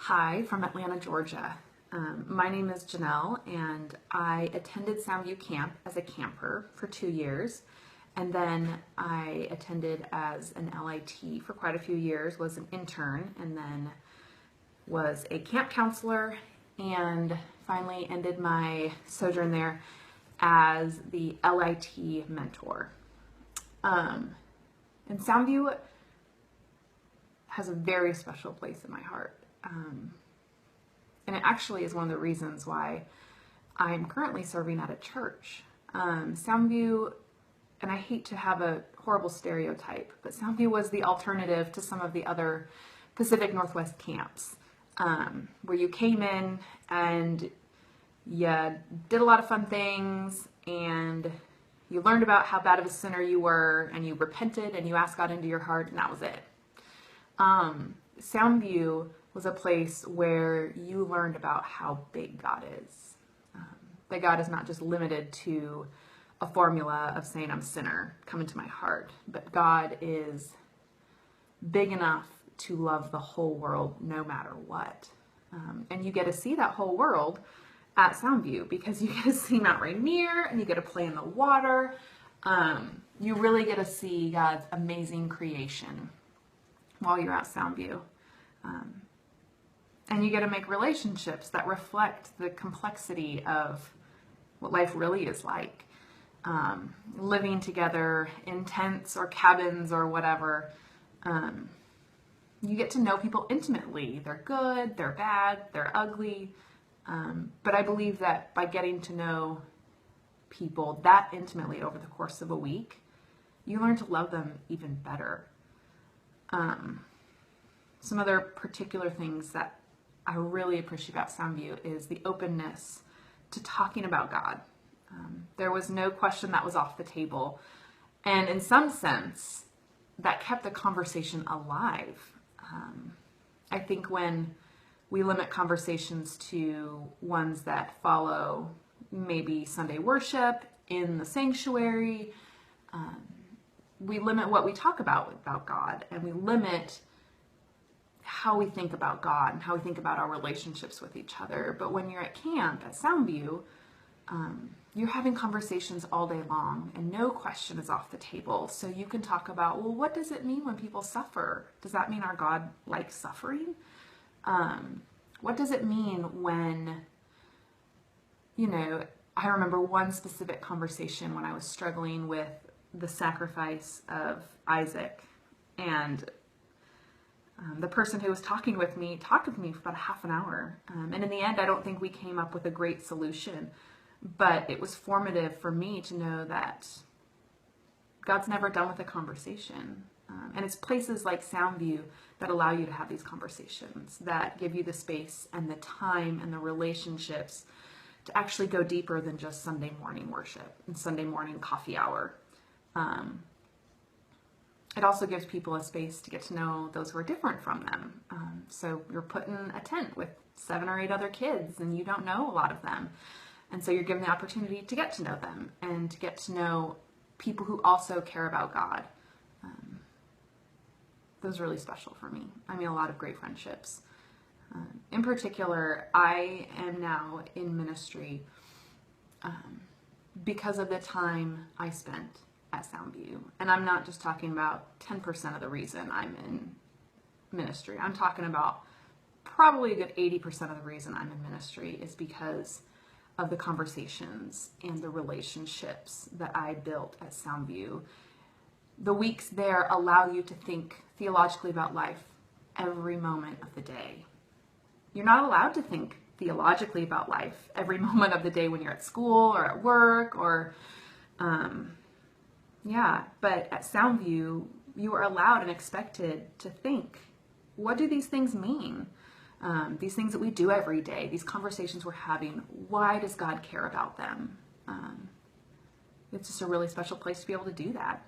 Hi from Atlanta, Georgia. My name is Jenelle, and I attended Soundview Camp as a camper for 2 years, and then I attended as an LIT for quite a few years, was an intern, and then was a camp counselor, and finally ended my sojourn there as the LIT mentor. And Soundview has a very special place in my heart. And it actually is one of the reasons why I'm currently serving at a church. Soundview, and I hate to have a horrible stereotype, but Soundview was the alternative to some of the other Pacific Northwest camps, where you came in and you did a lot of fun things, and you learned about how bad of a sinner you were, and you repented, and you asked God into your heart, and that was it. Soundview was a place where you learned about how big God is. That God is not just limited to a formula of saying, I'm a sinner, come into my heart, but God is big enough to love the whole world no matter what. And you get to see that whole world at Soundview because you get to see Mount Rainier and you get to play in the water. You really get to see God's amazing creation while you're at Soundview. And you get to make relationships that reflect the complexity of what life really is like. Living together in tents or cabins or whatever. You get to know people intimately. They're good, they're bad, they're ugly. But I believe that by getting to know people that intimately over the course of a week, you learn to love them even better. Some other particular things that I really appreciate about Soundview is the openness to talking about God. There was no question that was off the table. And in some sense, that kept the conversation alive. I think when we limit conversations to ones that follow maybe Sunday worship in the sanctuary, we limit what we talk about God, and we limit how we think about God and how we think about our relationships with each other. But when you're at camp at Soundview, you're having conversations all day long and no question is off the table. So you can talk about, well, what does it mean when people suffer? Does that mean our God likes suffering? What does it mean when, I remember one specific conversation when I was struggling with the sacrifice of Isaac, and the person who was talking with me talked with me for about a half an hour. And in the end, I don't think we came up with a great solution, but it was formative for me to know that God's never done with a conversation. And it's places like Soundview that allow you to have these conversations, that give you the space and the time and the relationships to actually go deeper than just Sunday morning worship and Sunday morning coffee hour. It also gives people a space to get to know those who are different from them. So you're put in a tent with 7 or 8 other kids and you don't know a lot of them. And so you're given the opportunity to get to know them and to get to know people who also care about God. Those are really special for me. I mean, a lot of great friendships. In particular, I am now in ministry because of the time I spent at Soundview. And I'm not just talking about 10% of the reason I'm in ministry. I'm talking about probably a good 80% of the reason I'm in ministry is because of the conversations and the relationships that I built at Soundview. The weeks there allow you to think theologically about life every moment of the day. You're not allowed to think theologically about life every moment of the day when you're at school or at work or but at Soundview, you are allowed and expected to think, what do these things mean? These things that we do every day, these conversations we're having, why does God care about them? It's just a really special place to be able to do that.